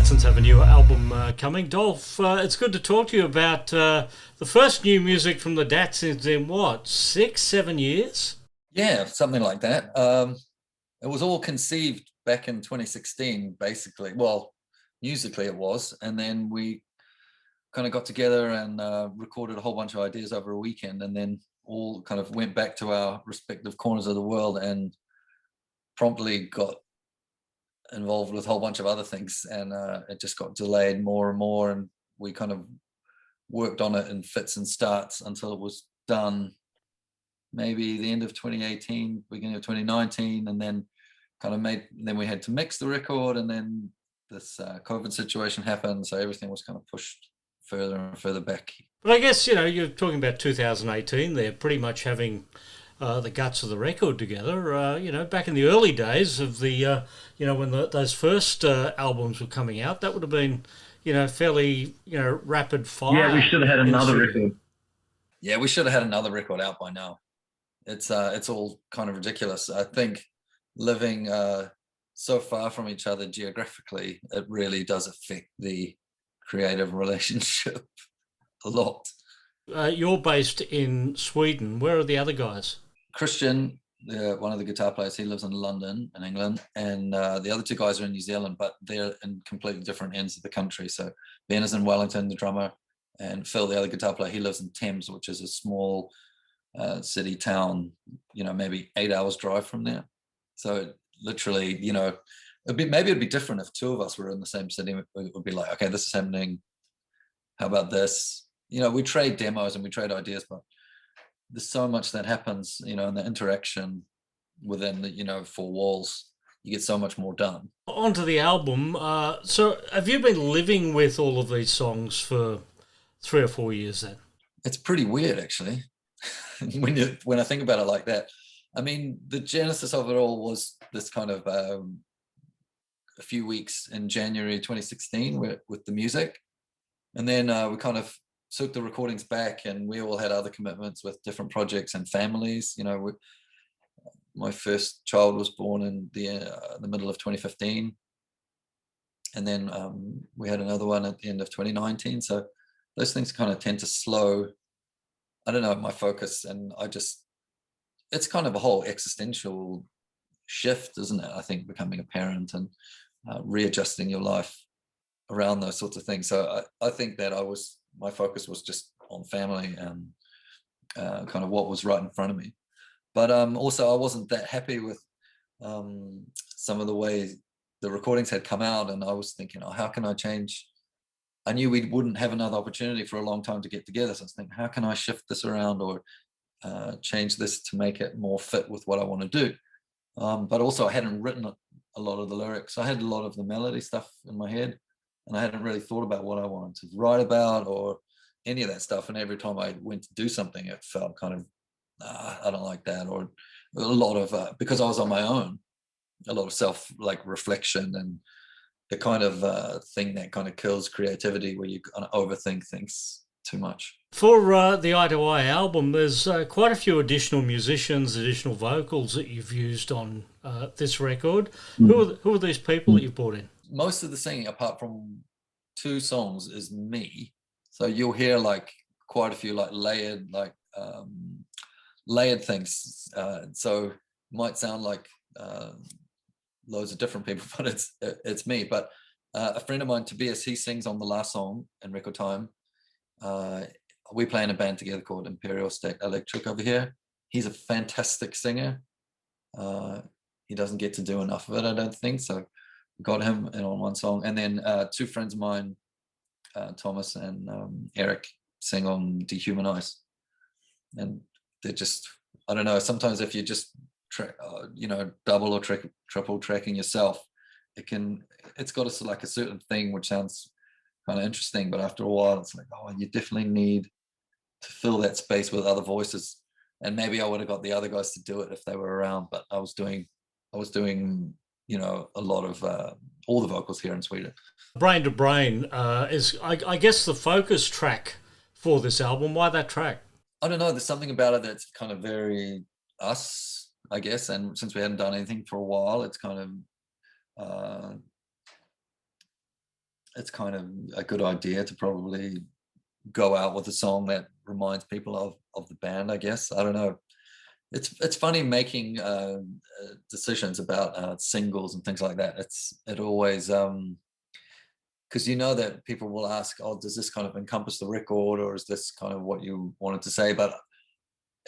Datsuns have a new album coming. Dolf, it's good to talk to you about the first new music from the Datsuns in what, 6, 7 years? Yeah, something like that. It was all conceived back in 2016, basically. Well, musically it was, and then we kind of got together and recorded a whole bunch of ideas over a weekend, and then all kind of went back to our respective corners of the world and promptly got involved with a whole bunch of other things, and it just got delayed more and more, and we kind of worked on it in fits and starts until it was done maybe the end of 2018, beginning of 2019, and then then we had to mix the record, and then this COVID situation happened, so everything was kind of pushed further and further back. But I guess, you're talking about 2018 there, pretty much having the guts of the record together. Back in the early days of when those first albums were coming out, that would have been, fairly, rapid Yeah, we fire should have had in the another studio. record. Yeah, we should have had another record out by now. It's all kind of ridiculous. I think living so far from each other geographically, it really does affect the creative relationship a lot. You're based in Sweden. Where are the other guys? Christian, one of the guitar players, he lives in London, in England, and the other two guys are in New Zealand, but they're in completely different ends of the country. So Ben is in Wellington, the drummer, and Phil, the other guitar player, he lives in Thames, which is a small city town, maybe 8 hours drive from there. So literally, it'd be different if two of us were in the same city. It would be like, okay, this is happening. How about this? We trade demos and we trade ideas, but there's so much that happens, in the interaction within the, four walls. You get so much more done. Onto the album. So, have you been living with all of these songs for 3 or 4 years then? It's pretty weird, actually, when I think about it like that. I mean, the genesis of it all was this kind of a few weeks in January 2016 with the music, and then we kind of took the recordings back, and we all had other commitments with different projects and families. My first child was born in the middle of 2015, and then we had another one at the end of 2019. So those things kind of tend to slow, I don't know, my focus, and it's kind of a whole existential shift, isn't it? I think becoming a parent and readjusting your life around those sorts of things. So I think that my focus was just on family and kind of what was right in front of me. But also I wasn't that happy with some of the ways the recordings had come out, and I was thinking, oh, how can I change? I knew we wouldn't have another opportunity for a long time to get together. So I was thinking, how can I shift this around or change this to make it more fit with what I want to do? But also I hadn't written a lot of the lyrics. I had a lot of the melody stuff in my head, and I hadn't really thought about what I wanted to write about or any of that stuff. And every time I went to do something, it felt kind of, I don't like that. Or a lot of, because I was on my own, a lot of self reflection and the kind of thing that kind of kills creativity, where you kind of overthink things too much. For the Eye to Eye album, there's quite a few additional musicians, additional vocals that you've used on this record. Who are these people that you've brought in? Most of the singing, apart from two songs, is me. So you'll hear quite a few layered things. So it might sound like loads of different people, but it's me. But a friend of mine, Tobias, he sings on the last song in record time. We play in a band together called Imperial State Electric over here. He's a fantastic singer. He doesn't get to do enough of it, I don't think. So got him in on one song, and then two friends of mine, Thomas and Eric, sing on Dehumanize, and they're just, I don't know, sometimes if you just double or triple tracking yourself, it's got a certain thing which sounds kind of interesting, but after a while it's like, oh, you definitely need to fill that space with other voices. And maybe I would have got the other guys to do it if they were around, but I was doing a lot of all the vocals here in Sweden. Brain to Brain is, I guess, the focus track for this album. Why that track? I don't know, there's something about it that's kind of very us, I guess, and since we hadn't done anything for a while, it's kind of it's kind of a good idea to probably go out with a song that reminds people of the band, I guess. I don't know. It's funny making decisions about singles and things like that. It always because you know that people will ask, oh, does this kind of encompass the record, or is this kind of what you wanted to say? But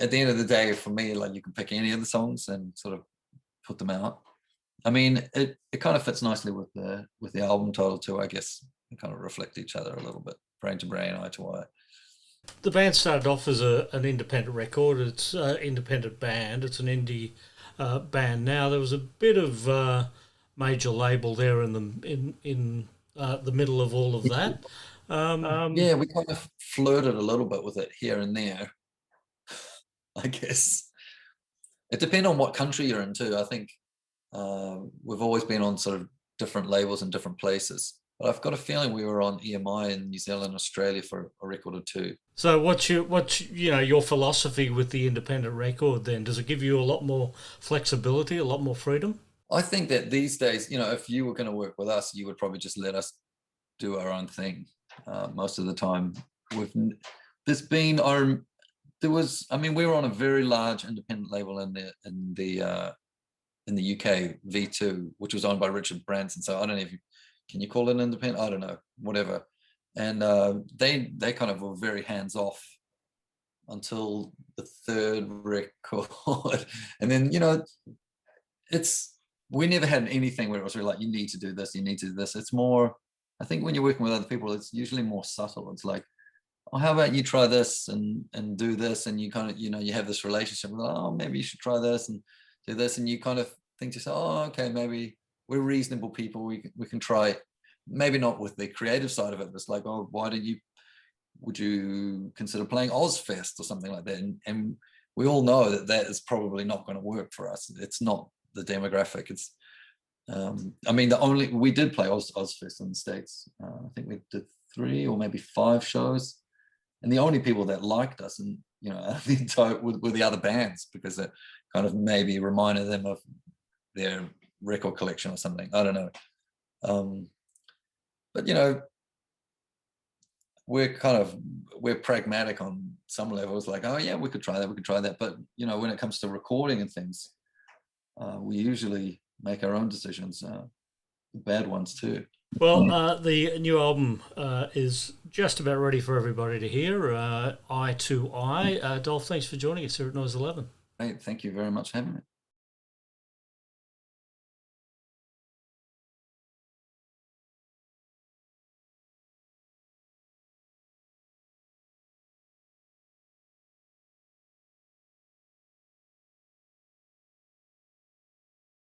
at the end of the day, for me, like, you can pick any of the songs and sort of put them out. I mean, it kind of fits nicely with the album title too, I guess. They kind of reflect each other a little bit, brain to brain, eye to eye. The band started off as an independent record. It's an independent band. It's an indie band now. There was a bit of major label there in the middle of all of that. Yeah, we kind of flirted a little bit with it here and there, I guess. It depends on what country you're in too. I think we've always been on sort of different labels in different places. But I've got a feeling we were on EMI in New Zealand, Australia for a record or two. So what's your philosophy with the independent record then? Does it give you a lot more flexibility, a lot more freedom? I think that these days, if you were going to work with us, you would probably just let us do our own thing. Most of the time, there was, I mean, we were on a very large independent label in the UK, V2, which was owned by Richard Branson. So I don't know if can you call it independent? I don't know, whatever. And they kind of were very hands off until the third record. And then, we never had anything where it was really like, you need to do this, you need to do this. It's more, I think when you're working with other people, it's usually more subtle. It's like, oh, how about you try this and do this? And you kind of, you have this relationship with, oh, maybe you should try this and do this. And you kind of think to yourself, oh, okay, maybe we're reasonable people. We can try it. Maybe not with the creative side of it. But it's like, oh, would you consider playing Ozfest or something like that? And we all know that is probably not going to work for us. It's not the demographic. It's, I mean, we did play Ozfest in the States. I think we did 3 or maybe 5 shows. And the only people that liked us and, the entire were the other bands, because it kind of maybe reminded them of their record collection or something. I don't know. But, we're pragmatic on some levels, like, oh yeah, we could try that. But, when it comes to recording and things, we usually make our own decisions, bad ones too. Well, the new album is just about ready for everybody to hear. Eye to Eye. Dolph, thanks for joining us here at Noise 11. Hey, thank you very much for having me.